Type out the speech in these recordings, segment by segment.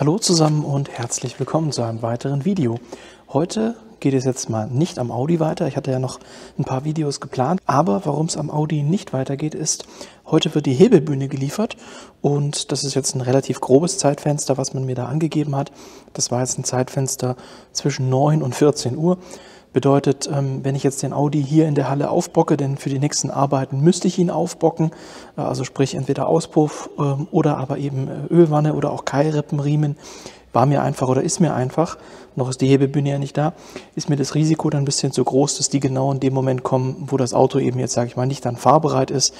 Hallo zusammen und herzlich willkommen zu einem weiteren Video. Heute geht es jetzt mal nicht am Audi weiter. Ich hatte ja noch ein paar Videos geplant, aber warum es am Audi nicht weitergeht ist, heute wird die Hebelbühne geliefert und das ist jetzt ein relativ grobes Zeitfenster, was man mir da angegeben hat. Das war jetzt ein Zeitfenster zwischen 9 und 14 Uhr. Bedeutet, wenn ich jetzt den Audi hier in der Halle aufbocke, denn für die nächsten Arbeiten müsste ich ihn aufbocken, also sprich entweder Auspuff oder aber eben Ölwanne oder auch Keilrippenriemen, war mir einfach oder ist mir einfach, noch ist die Hebelbühne ja nicht da, ist mir das Risiko dann ein bisschen zu groß, dass die genau in dem Moment kommen, wo das Auto eben jetzt, sage ich mal, nicht dann fahrbereit ist.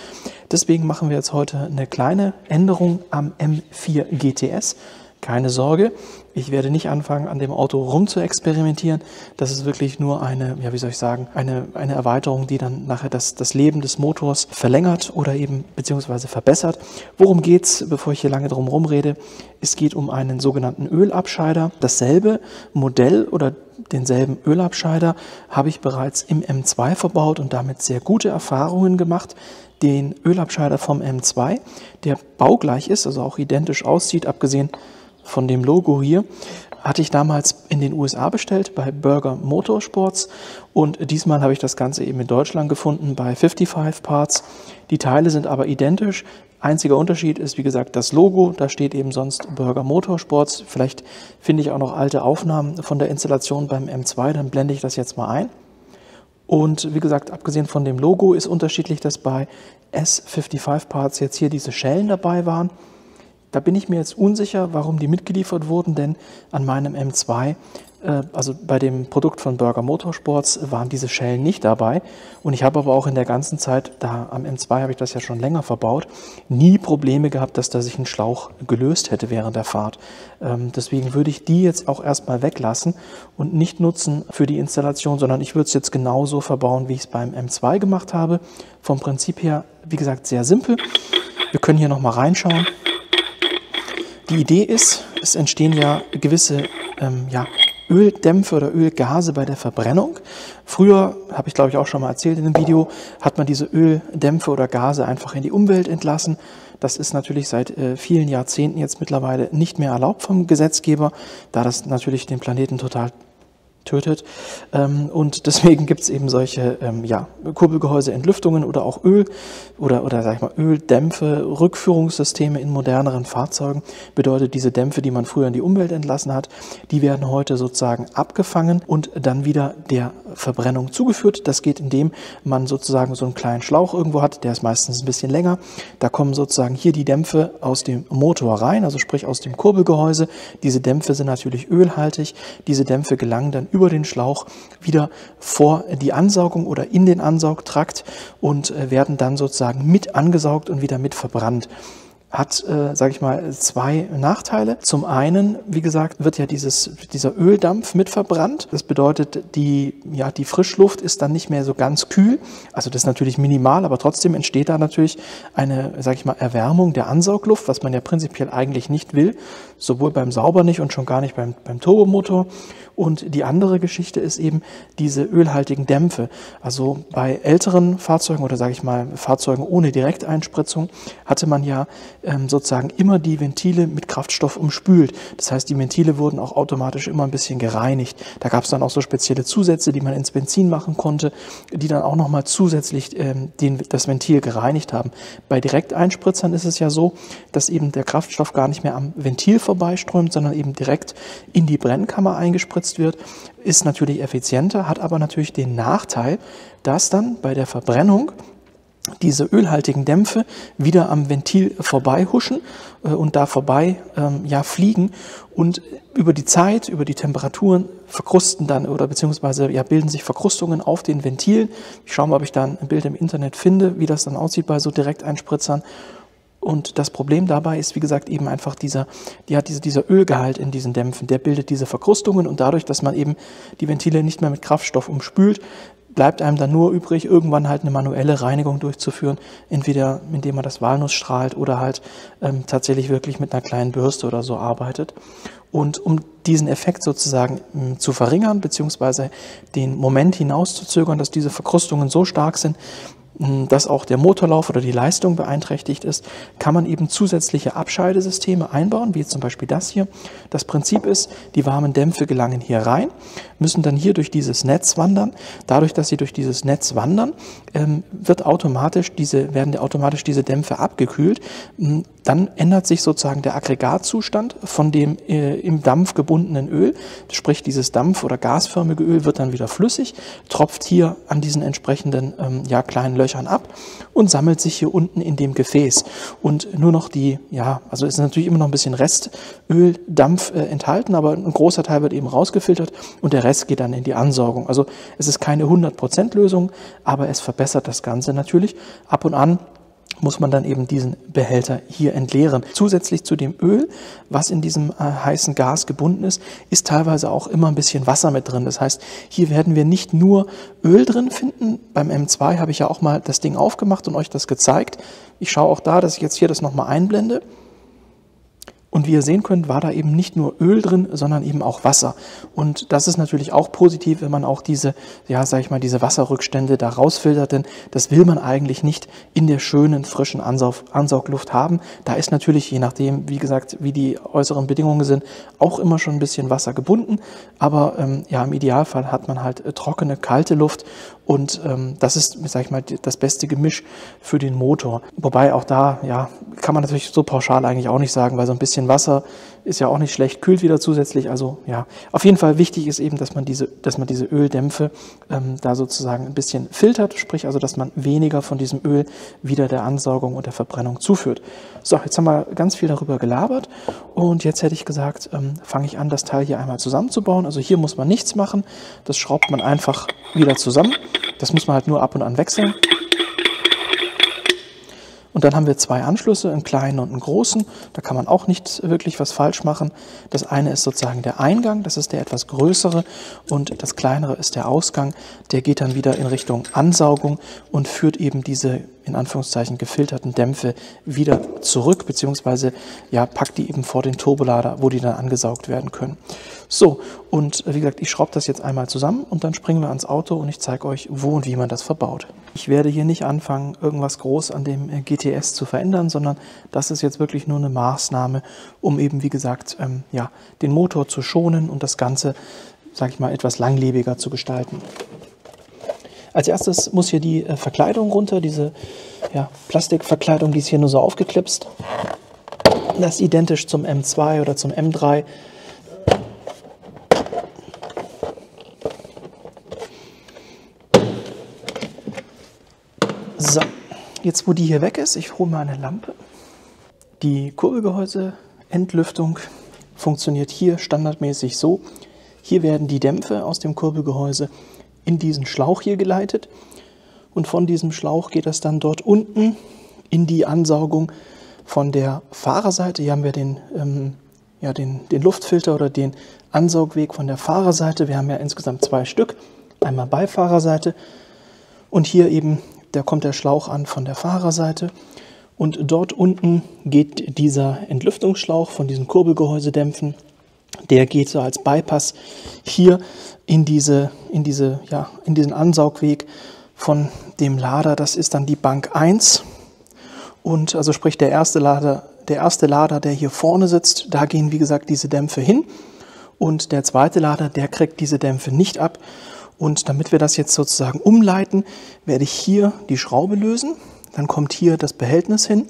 Deswegen machen wir jetzt heute eine kleine Änderung am M4 GTS. Keine Sorge, ich werde nicht anfangen, an dem Auto rum zu experimentieren. Das ist wirklich nur eine, ja, wie soll ich sagen, eine Erweiterung, die dann nachher das Leben des Motors verlängert oder eben beziehungsweise verbessert. Worum geht's, bevor ich hier lange drum rumrede? Es geht um einen sogenannten Ölabscheider. Dasselbe Modell oder denselben Ölabscheider habe ich bereits im M2 verbaut und damit sehr gute Erfahrungen gemacht. Den Ölabscheider vom M2, der baugleich ist, also auch identisch aussieht, abgesehen von dem Logo hier, hatte ich damals in den USA bestellt bei Berger Motorsports und diesmal habe ich das Ganze eben in Deutschland gefunden bei 55 Parts. Die Teile sind aber identisch. Einziger Unterschied ist, wie gesagt, das Logo. Da steht eben sonst Berger Motorsports. Vielleicht finde ich auch noch alte Aufnahmen von der Installation beim M2, dann blende ich das jetzt mal ein. Und wie gesagt, abgesehen von dem Logo ist unterschiedlich, dass bei S55 Parts jetzt hier diese Schellen dabei waren. Da bin ich mir jetzt unsicher, warum die mitgeliefert wurden, denn an meinem M2, also bei dem Produkt von Berger Motorsports, waren diese Schellen nicht dabei. Und ich habe aber auch in der ganzen Zeit, da am M2 habe ich das ja schon länger verbaut, nie Probleme gehabt, dass da sich ein Schlauch gelöst hätte während der Fahrt. Deswegen würde ich die jetzt auch erstmal weglassen und nicht nutzen für die Installation, sondern ich würde es jetzt genauso verbauen, wie ich es beim M2 gemacht habe. Vom Prinzip her, wie gesagt, sehr simpel. Wir können hier nochmal reinschauen. Die Idee ist, es entstehen ja gewisse Öldämpfe oder Ölgase bei der Verbrennung. Früher, habe ich glaube ich auch schon mal erzählt in einem Video, hat man diese Öldämpfe oder Gase einfach in die Umwelt entlassen. Das ist natürlich seit vielen Jahrzehnten jetzt mittlerweile nicht mehr erlaubt vom Gesetzgeber, da das natürlich den Planeten total tötet. Und deswegen gibt es eben solche Kurbelgehäuse-Entlüftungen oder auch Öl oder sag ich mal Öldämpfe, Rückführungssysteme in moderneren Fahrzeugen. Bedeutet, diese Dämpfe, die man früher in die Umwelt entlassen hat, die werden heute sozusagen abgefangen und dann wieder der Verbrennung zugeführt. Das geht, indem man sozusagen so einen kleinen Schlauch irgendwo hat, der ist meistens ein bisschen länger. Da kommen sozusagen hier die Dämpfe aus dem Motor rein, also sprich aus dem Kurbelgehäuse. Diese Dämpfe sind natürlich ölhaltig. Diese Dämpfe gelangen dann über den Schlauch wieder vor die Ansaugung oder in den Ansaugtrakt und werden dann sozusagen mit angesaugt und wieder mit verbrannt. Hat, sage ich mal, zwei Nachteile. Zum einen, wie gesagt, wird ja dieser Öldampf mit verbrannt. Das bedeutet, die Frischluft ist dann nicht mehr so ganz kühl. Also das ist natürlich minimal, aber trotzdem entsteht da natürlich eine, sage ich mal, Erwärmung der Ansaugluft, was man ja prinzipiell eigentlich nicht will. Sowohl beim Sauber nicht und schon gar nicht beim Turbomotor. Und die andere Geschichte ist eben diese ölhaltigen Dämpfe. Also bei älteren Fahrzeugen oder sage ich mal Fahrzeugen ohne Direkteinspritzung hatte man ja sozusagen immer die Ventile mit Kraftstoff umspült. Das heißt, die Ventile wurden auch automatisch immer ein bisschen gereinigt. Da gab es dann auch so spezielle Zusätze, die man ins Benzin machen konnte, die dann auch nochmal zusätzlich das Ventil gereinigt haben. Bei Direkteinspritzern ist es ja so, dass eben der Kraftstoff gar nicht mehr am Ventil vorbeiströmt, sondern eben direkt in die Brennkammer eingespritzt wird, ist natürlich effizienter, hat aber natürlich den Nachteil, dass dann bei der Verbrennung diese ölhaltigen Dämpfe wieder am Ventil vorbeihuschen und da vorbei fliegen und über die Zeit, über die Temperaturen verkrusten dann oder beziehungsweise bilden sich Verkrustungen auf den Ventilen. Ich schaue mal, ob ich da ein Bild im Internet finde, wie das dann aussieht bei so Direkteinspritzern. Und das Problem dabei ist, wie gesagt, eben einfach dieser Ölgehalt in diesen Dämpfen, der bildet diese Verkrustungen und dadurch, dass man eben die Ventile nicht mehr mit Kraftstoff umspült, bleibt einem dann nur übrig, irgendwann halt eine manuelle Reinigung durchzuführen, entweder indem man das Walnuss strahlt oder halt tatsächlich wirklich mit einer kleinen Bürste oder so arbeitet. Und um diesen Effekt sozusagen zu verringern, beziehungsweise den Moment hinauszuzögern, dass diese Verkrustungen so stark sind, dass auch der Motorlauf oder die Leistung beeinträchtigt ist, kann man eben zusätzliche Abscheidesysteme einbauen, wie zum Beispiel das hier. Das Prinzip ist, die warmen Dämpfe gelangen hier rein, müssen dann hier durch dieses Netz wandern. Dadurch, dass sie durch dieses Netz wandern, werden automatisch diese Dämpfe abgekühlt. Dann ändert sich sozusagen der Aggregatzustand von dem im Dampf gebundenen Öl, sprich dieses Dampf- oder gasförmige Öl wird dann wieder flüssig, tropft hier an diesen entsprechenden kleinen Löchern ab und sammelt sich hier unten in dem Gefäß. Und nur noch also ist natürlich immer noch ein bisschen Restöl-Dampf enthalten, aber ein großer Teil wird eben rausgefiltert und der Rest geht dann in die Ansaugung. Also es ist keine 100% Lösung, aber es verbessert das Ganze natürlich. Ab und an muss man dann eben diesen Behälter hier entleeren. Zusätzlich zu dem Öl, was in diesem heißen Gas gebunden ist, ist teilweise auch immer ein bisschen Wasser mit drin. Das heißt, hier werden wir nicht nur Öl drin finden. Beim M2 habe ich ja auch mal das Ding aufgemacht und euch das gezeigt. Ich schaue auch da, dass ich jetzt hier das nochmal einblende. Und wie ihr sehen könnt, war da eben nicht nur Öl drin, sondern eben auch Wasser. Und das ist natürlich auch positiv, wenn man auch diese Wasserrückstände da rausfiltert, denn das will man eigentlich nicht in der schönen, frischen Ansaugluft haben. Da ist natürlich, je nachdem, wie gesagt, wie die äußeren Bedingungen sind, auch immer schon ein bisschen Wasser gebunden. Aber im Idealfall hat man halt trockene, kalte Luft und das ist, das beste Gemisch für den Motor. Wobei auch da, kann man natürlich so pauschal eigentlich auch nicht sagen, weil so ein bisschen Wasser ist ja auch nicht schlecht, kühlt wieder zusätzlich. Also auf jeden Fall wichtig ist eben, dass man diese Öldämpfe da sozusagen ein bisschen filtert, sprich also, dass man weniger von diesem Öl wieder der Ansaugung und der Verbrennung zuführt. So, jetzt haben wir ganz viel darüber gelabert und jetzt hätte ich gesagt, fange ich an, das Teil hier einmal zusammenzubauen. Also hier muss man nichts machen, das schraubt man einfach wieder zusammen. Das muss man halt nur ab und an wechseln. Und dann haben wir zwei Anschlüsse, einen kleinen und einen großen. Da kann man auch nicht wirklich was falsch machen. Das eine ist sozusagen der Eingang, das ist der etwas größere. Und das kleinere ist der Ausgang. Der geht dann wieder in Richtung Ansaugung und führt eben diese, in Anführungszeichen, gefilterten Dämpfe wieder zurück, beziehungsweise packt die eben vor den Turbolader, wo die dann angesaugt werden können. So, und wie gesagt, ich schraube das jetzt einmal zusammen und dann springen wir ans Auto und ich zeige euch, wo und wie man das verbaut. Ich werde hier nicht anfangen, irgendwas groß an dem GTS zu verändern, sondern das ist jetzt wirklich nur eine Maßnahme, um eben, wie gesagt, den Motor zu schonen und das Ganze, sage ich mal, etwas langlebiger zu gestalten. Als erstes muss hier die Verkleidung runter, diese Plastikverkleidung, die ist hier nur so aufgeklipst. Das ist identisch zum M2 oder zum M3. So, jetzt wo die hier weg ist, ich hole mal eine Lampe. Die Kurbelgehäuse-Entlüftung funktioniert hier standardmäßig so. Hier werden die Dämpfe aus dem Kurbelgehäuse in diesen Schlauch hier geleitet und von diesem Schlauch geht das dann dort unten in die Ansaugung von der Fahrerseite. Hier haben wir den Luftfilter oder den Ansaugweg von der Fahrerseite. Wir haben ja insgesamt zwei Stück, einmal Beifahrerseite und hier eben, da kommt der Schlauch an von der Fahrerseite und dort unten geht dieser Entlüftungsschlauch von diesen Kurbelgehäusedämpfen, der geht so als Bypass hier in diesen Ansaugweg von dem Lader. Das ist dann die Bank 1 und also sprich der erste Lader, der hier vorne sitzt, da gehen wie gesagt diese Dämpfe hin und der zweite Lader, der kriegt diese Dämpfe nicht ab. Und damit wir das jetzt sozusagen umleiten, werde ich hier die Schraube lösen. Dann kommt hier das Behältnis hin.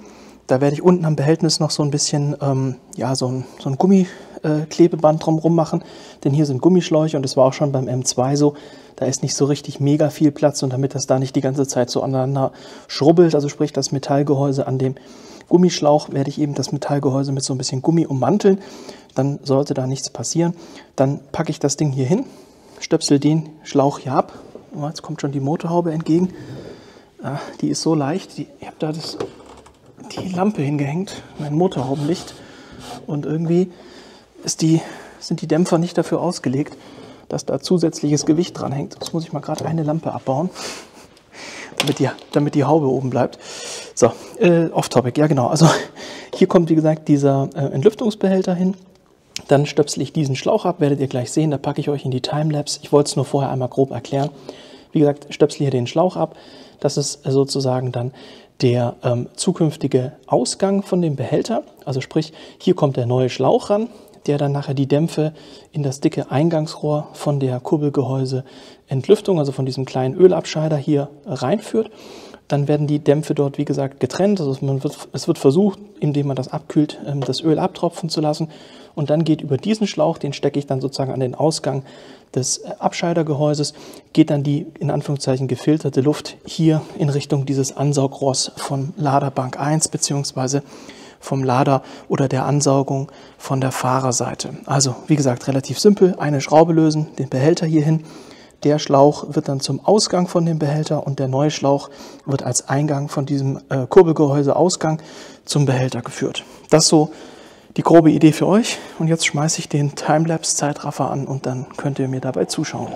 Da werde ich unten am Behältnis noch so ein bisschen so ein Gummiklebeband drumherum machen. Denn hier sind Gummischläuche und das war auch schon beim M2 so. Da ist nicht so richtig mega viel Platz und damit das da nicht die ganze Zeit so aneinander schrubbelt, also sprich das Metallgehäuse an dem Gummischlauch, werde ich eben das Metallgehäuse mit so ein bisschen Gummi ummanteln. Dann sollte da nichts passieren. Dann packe ich das Ding hier hin. Stöpsel den Schlauch hier ab. Oh, jetzt kommt schon die Motorhaube entgegen. Die ist so leicht. Ich habe da die Lampe hingehängt, mein Motorhaubenlicht. Und irgendwie sind die Dämpfer nicht dafür ausgelegt, dass da zusätzliches Gewicht dran hängt. Jetzt muss ich mal gerade eine Lampe abbauen, damit die Haube oben bleibt. So, off-topic, ja genau. Also hier kommt wie gesagt dieser Entlüftungsbehälter hin. Dann stöpsel ich diesen Schlauch ab, werdet ihr gleich sehen, da packe ich euch in die Timelapse. Ich wollte es nur vorher einmal grob erklären. Wie gesagt, stöpsel hier den Schlauch ab, Das ist sozusagen dann der zukünftige Ausgang von dem Behälter. Also sprich, hier kommt der neue Schlauch ran, der dann nachher die Dämpfe in das dicke Eingangsrohr von der Kurbelgehäuseentlüftung, also von diesem kleinen Ölabscheider hier reinführt. Dann werden die Dämpfe dort, wie gesagt, getrennt. Also es wird versucht, indem man das abkühlt, das Öl abtropfen zu lassen. Und dann geht über diesen Schlauch, den stecke ich dann sozusagen an den Ausgang des Abscheidergehäuses, geht dann die in Anführungszeichen gefilterte Luft hier in Richtung dieses Ansaugrohrs von Laderbank 1 bzw. vom Lader oder der Ansaugung von der Fahrerseite. Also wie gesagt, relativ simpel, eine Schraube lösen, den Behälter hier hin. Der Schlauch wird dann zum Ausgang von dem Behälter und der neue Schlauch wird als Eingang von diesem Kurbelgehäuseausgang zum Behälter geführt. Das ist so die grobe Idee für euch. Und jetzt schmeiße ich den Timelapse-Zeitraffer an und dann könnt ihr mir dabei zuschauen.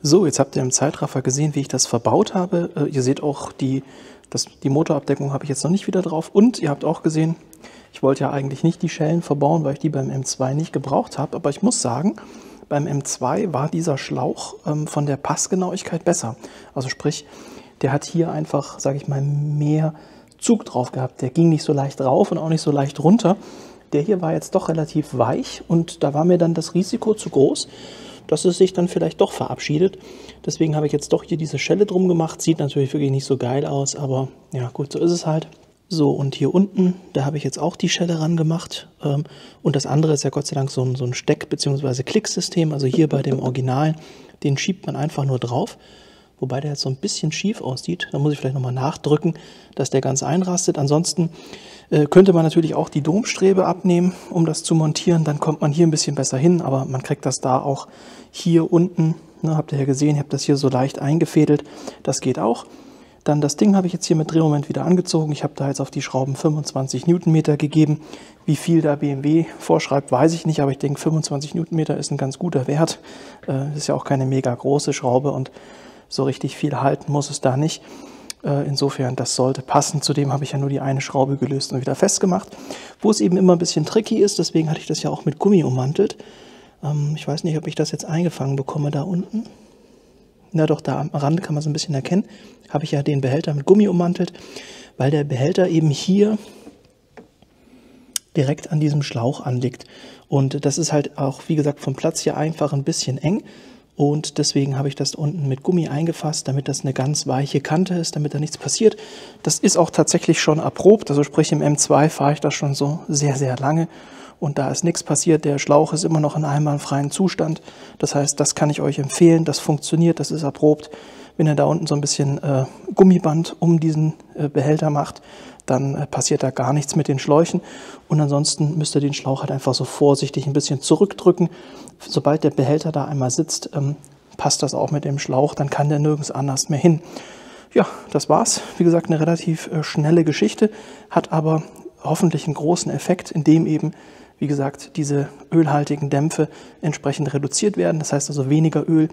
So, jetzt habt ihr im Zeitraffer gesehen, wie ich das verbaut habe. Ihr seht auch, die Motorabdeckung habe ich jetzt noch nicht wieder drauf. Und ihr habt auch gesehen, ich wollte ja eigentlich nicht die Schellen verbauen, weil ich die beim M2 nicht gebraucht habe. Aber ich muss sagen, beim M2 war dieser Schlauch von der Passgenauigkeit besser. Also sprich, der hat hier einfach, sage ich mal, mehr Zug drauf gehabt. Der ging nicht so leicht rauf und auch nicht so leicht runter. Der hier war jetzt doch relativ weich und da war mir dann das Risiko zu groß, dass es sich dann vielleicht doch verabschiedet. Deswegen habe ich jetzt doch hier diese Schelle drum gemacht. Sieht natürlich wirklich nicht so geil aus, aber ja gut, so ist es halt. So, und hier unten, da habe ich jetzt auch die Schelle ran gemacht. Und das andere ist ja Gott sei Dank so ein Steck- bzw. Klicksystem. Also hier bei dem Original, den schiebt man einfach nur drauf. Wobei der jetzt so ein bisschen schief aussieht. Da muss ich vielleicht nochmal nachdrücken, dass der ganz einrastet. Ansonsten könnte man natürlich auch die Domstrebe abnehmen, um das zu montieren. Dann kommt man hier ein bisschen besser hin, aber man kriegt das da auch hier unten. Ne, habt ihr ja gesehen, ich habe das hier so leicht eingefädelt. Das geht auch. Dann das Ding habe ich jetzt hier mit Drehmoment wieder angezogen. Ich habe da jetzt auf die Schrauben 25 Newtonmeter gegeben. Wie viel da BMW vorschreibt, weiß ich nicht, aber ich denke 25 Newtonmeter ist ein ganz guter Wert. Ist ja auch keine mega große Schraube und so richtig viel halten muss es da nicht. Insofern, das sollte passen. Zudem habe ich ja nur die eine Schraube gelöst und wieder festgemacht. Wo es eben immer ein bisschen tricky ist, deswegen hatte ich das ja auch mit Gummi ummantelt. Ich weiß nicht, ob ich das jetzt eingefangen bekomme da unten. Na doch, da am Rand kann man es ein bisschen erkennen. Habe ich ja den Behälter mit Gummi ummantelt, weil der Behälter eben hier direkt an diesem Schlauch anliegt. Und das ist halt auch, wie gesagt, vom Platz hier einfach ein bisschen eng. Und deswegen habe ich das unten mit Gummi eingefasst, damit das eine ganz weiche Kante ist, damit da nichts passiert. Das ist auch tatsächlich schon erprobt, also sprich im M2 fahre ich das schon so sehr, sehr lange. Und da ist nichts passiert, der Schlauch ist immer noch in einwandfreien Zustand. Das heißt, das kann ich euch empfehlen, das funktioniert, das ist erprobt. Wenn ihr da unten so ein bisschen Gummiband um diesen Behälter macht, dann passiert da gar nichts mit den Schläuchen. Und ansonsten müsst ihr den Schlauch halt einfach so vorsichtig ein bisschen zurückdrücken. Sobald der Behälter da einmal sitzt, passt das auch mit dem Schlauch, dann kann der nirgends anders mehr hin. Ja, das war's. Wie gesagt, eine relativ schnelle Geschichte, hat aber hoffentlich einen großen Effekt, indem eben, wie gesagt, diese ölhaltigen Dämpfe entsprechend reduziert werden. Das heißt also weniger Öl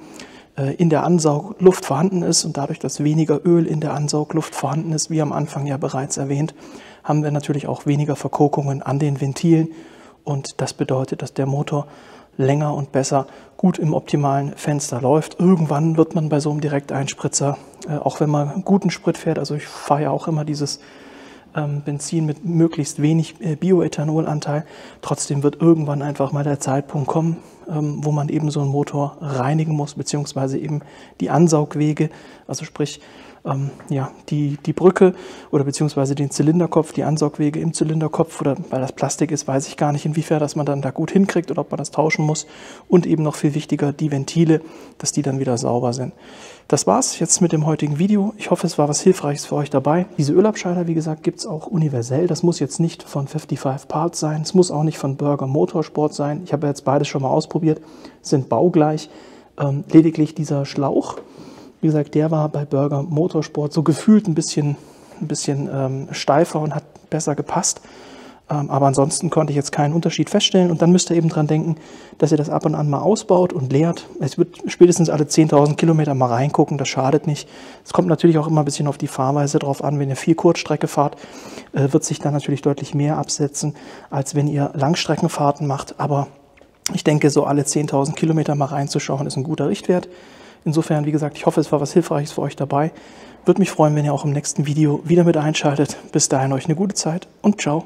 in der Ansaugluft vorhanden ist, und dadurch, dass weniger Öl in der Ansaugluft vorhanden ist, wie am Anfang ja bereits erwähnt, haben wir natürlich auch weniger Verkorkungen an den Ventilen, und das bedeutet, dass der Motor länger und besser gut im optimalen Fenster läuft. Irgendwann wird man bei so einem Direkteinspritzer, auch wenn man guten Sprit fährt, also ich fahre ja auch immer dieses Benzin mit möglichst wenig Bioethanolanteil. Trotzdem wird irgendwann einfach mal der Zeitpunkt kommen, wo man eben so einen Motor reinigen muss, beziehungsweise eben die Ansaugwege, also sprich ja, die Brücke oder beziehungsweise den Zylinderkopf, die Ansaugwege im Zylinderkopf, oder weil das Plastik ist, weiß ich gar nicht, inwiefern das man dann da gut hinkriegt oder ob man das tauschen muss. Und eben noch viel wichtiger, die Ventile, dass die dann wieder sauber sind. Das war's jetzt mit dem heutigen Video. Ich hoffe, es war was Hilfreiches für euch dabei. Diese Ölabscheider, wie gesagt, gibt es auch universell. Das muss jetzt nicht von 55 Parts sein. Es muss auch nicht von Berger Motorsport sein. Ich habe jetzt beides schon mal ausprobiert. Sind baugleich. Lediglich dieser Schlauch, wie gesagt, der war bei Berger Motorsport so gefühlt ein bisschen steifer und hat besser gepasst. Aber ansonsten konnte ich jetzt keinen Unterschied feststellen. Und dann müsst ihr eben dran denken, dass ihr das ab und an mal ausbaut und leert. Es wird spätestens alle 10.000 Kilometer mal reingucken, das schadet nicht. Es kommt natürlich auch immer ein bisschen auf die Fahrweise drauf an. Wenn ihr viel Kurzstrecke fahrt, wird sich dann natürlich deutlich mehr absetzen, als wenn ihr Langstreckenfahrten macht. Aber ich denke, so alle 10.000 Kilometer mal reinzuschauen, ist ein guter Richtwert. Insofern, wie gesagt, ich hoffe, es war was Hilfreiches für euch dabei. Würde mich freuen, wenn ihr auch im nächsten Video wieder mit einschaltet. Bis dahin euch eine gute Zeit und ciao.